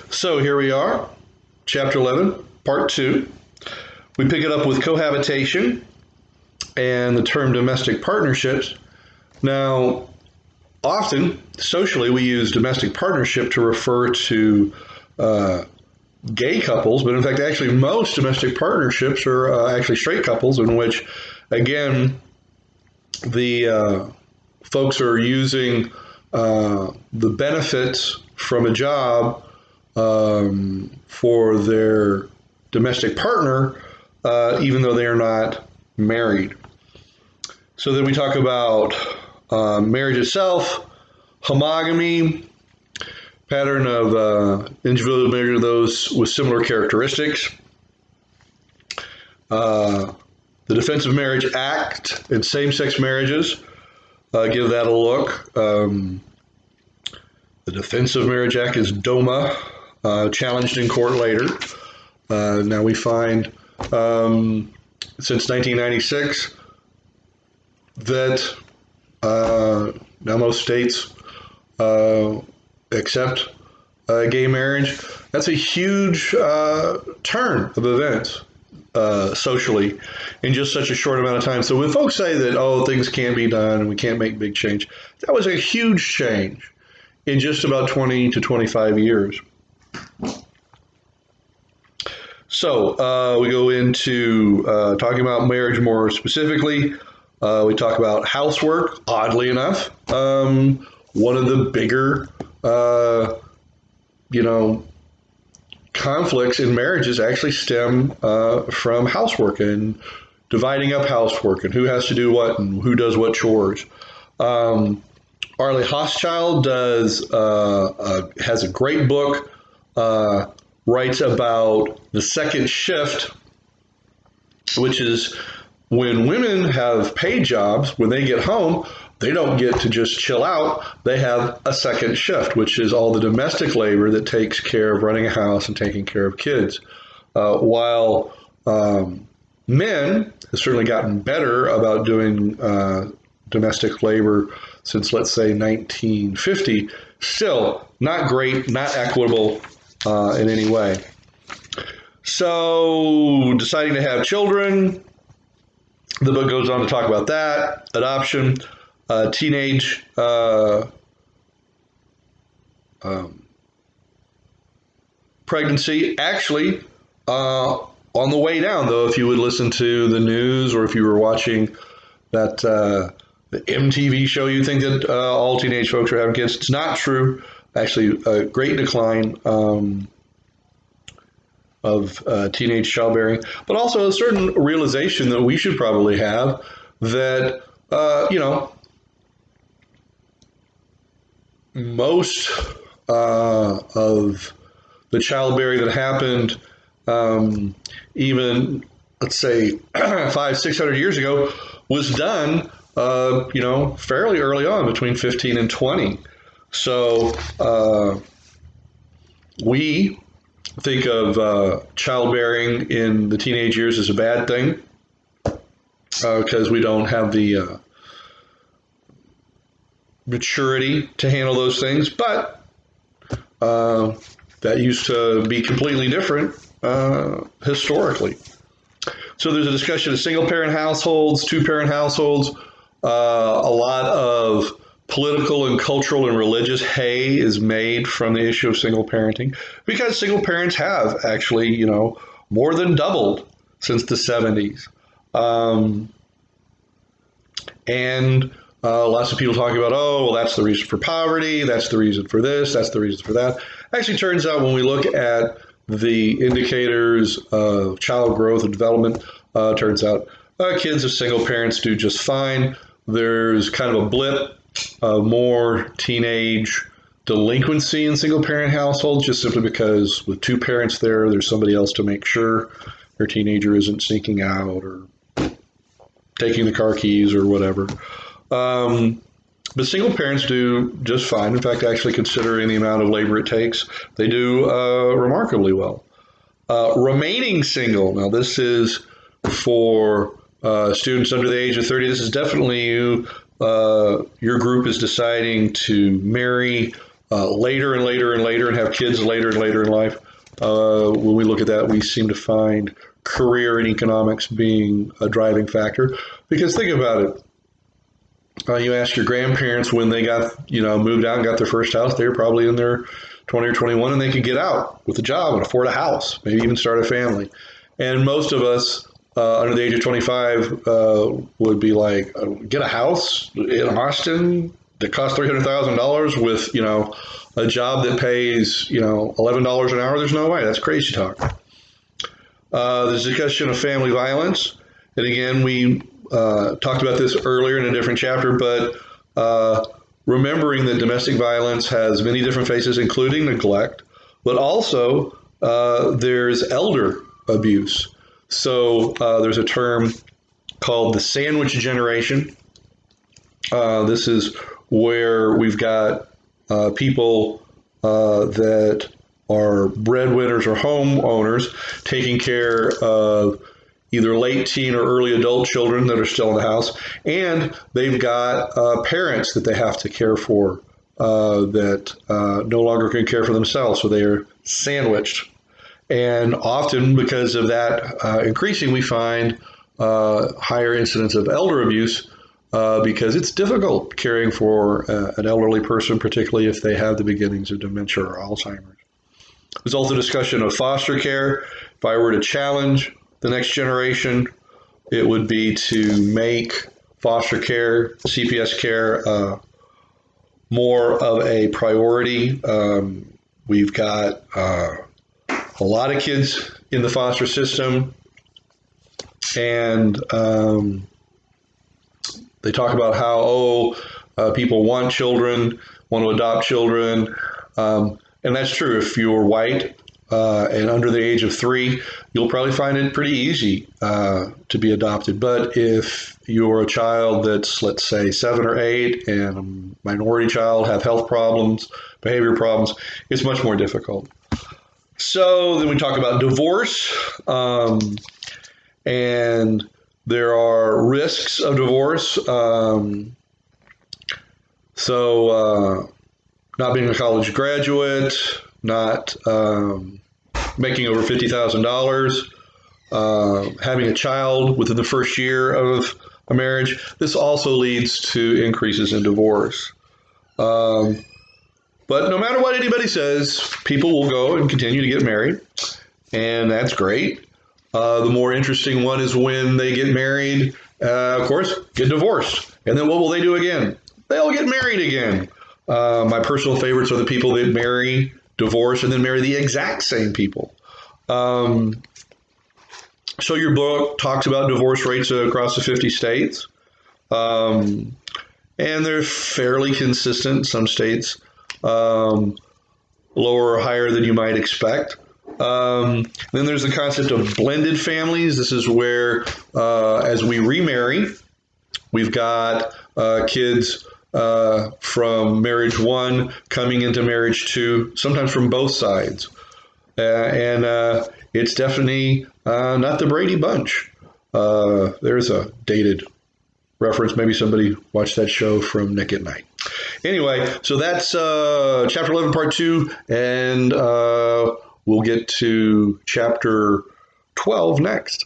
So here we are, Chapter 11, Part 2. We pick it up with cohabitation and the term domestic partnerships. Now, often, socially, we use domestic partnership to refer to gay couples, but in fact, actually, most domestic partnerships are actually straight couples in which, again, the folks are using the benefits from a job for their domestic partner, even though they are not married. So then we talk about marriage itself, homogamy, pattern of individual marriage of those with similar characteristics. The Defense of Marriage Act and same-sex marriages, give that a look. The Defense of Marriage Act is DOMA, challenged in court later. Now we find since 1996 that now most states accept gay marriage. That's a huge turn of events socially in just such a short amount of time. So when folks say that, oh, things can't be done and we can't make big change, that was a huge change in just about 20 to 25 years. So we go into talking about marriage more specifically. We talk about housework, oddly enough. One of the bigger, conflicts in marriages actually stem from housework and dividing up housework and who has to do what and who does what chores. Arlie Hochschild has a great book, writes about the second shift, which is when women have paid jobs, when they get home, they don't get to just chill out. They have a second shift, which is all the domestic labor that takes care of running a house and taking care of kids. While men have certainly gotten better about doing domestic labor since, let's say, 1950, still not great, not equitable in any way. So deciding to have children, the book goes on to talk about that, adoption, teenage pregnancy. Actually, on the way down, though, if you would listen to the news or if you were watching that the MTV show, you think that all teenage folks are having kids. It's not true. Actually, a great decline of teenage childbearing, but also a certain realization that we should probably have that, most of the childbearing that happened even, let's say, 500-600 years ago was done, fairly early on, between 15 and 20. So we think of childbearing in the teenage years as a bad thing because we don't have the maturity to handle those things, but that used to be completely different historically. So there's a discussion of single-parent households, two-parent households. A lot of political and cultural and religious hay is made from the issue of single parenting because single parents have actually, more than doubled since the 70s. And lots of people talking about, oh, well, that's the reason for poverty, that's the reason for this, that's the reason for that. Actually, turns out when we look at the indicators of child growth and development, turns out kids of single parents do just fine. There's kind of a blip of more teenage delinquency in single parent households just simply because with two parents there's somebody else to make sure their teenager isn't sneaking out or taking the car keys or whatever. But single parents do just fine. In fact, actually considering the amount of labor it takes, they do remarkably well. Remaining single. Now, this is for students under the age of 30. This is definitely you. Your group is deciding to marry later and later and later and have kids later and later in life. When we look at that, we seem to find career and economics being a driving factor. Because think about it. You ask your grandparents when they got, moved out and got their first house, they were probably in their 20 or 21 and they could get out with a job and afford a house, maybe even start a family. And most of us under the age of 25 would be like, get a house in Austin that costs $300,000 with, a job that pays, $11 an hour. There's no way. That's crazy talk. There's a discussion of family violence. And again, we talked about this earlier in a different chapter, but remembering that domestic violence has many different faces, including neglect, but also there's elder abuse. So there's a term called the sandwich generation. This is where we've got people that are breadwinners or homeowners taking care of either late teen or early adult children that are still in the house, and they've got parents that they have to care for that no longer can care for themselves, so they are sandwiched. And often because of that increasing, we find higher incidence of elder abuse because it's difficult caring for an elderly person, particularly if they have the beginnings of dementia or Alzheimer's. There's also discussion of foster care. If I were to challenge the next generation, it would be to make foster care, CPS care, more of a priority. We've got a lot of kids in the foster system, and they talk about how, people want children, want to adopt children, and that's true. If you're white and under the age of 3, you'll probably find it pretty easy to be adopted. But if you're a child that's, let's say, 7 or 8 and a minority child, have health problems, behavior problems, it's much more difficult. So then we talk about divorce, and there are risks of divorce. Not being a college graduate, not making over $50,000, having a child within the first year of a marriage. This also leads to increases in divorce. But no matter what anybody says, people will go and continue to get married, and that's great. The more interesting one is when they get married, of course, get divorced. And then what will they do again? They'll get married again. My personal favorites are the people that marry, divorce, and then marry the exact same people. So your book talks about divorce rates across the 50 states. And they're fairly consistent. Some states lower or higher than you might expect. Then there's the concept of blended families. This is where, as we remarry, we've got kids from marriage 1 coming into marriage 2, sometimes from both sides. And it's definitely not the Brady Bunch. There's a dated reference. Maybe somebody watched that show from Nick at Night. Anyway, so that's Chapter 11, Part 2, and we'll get to Chapter 12 next.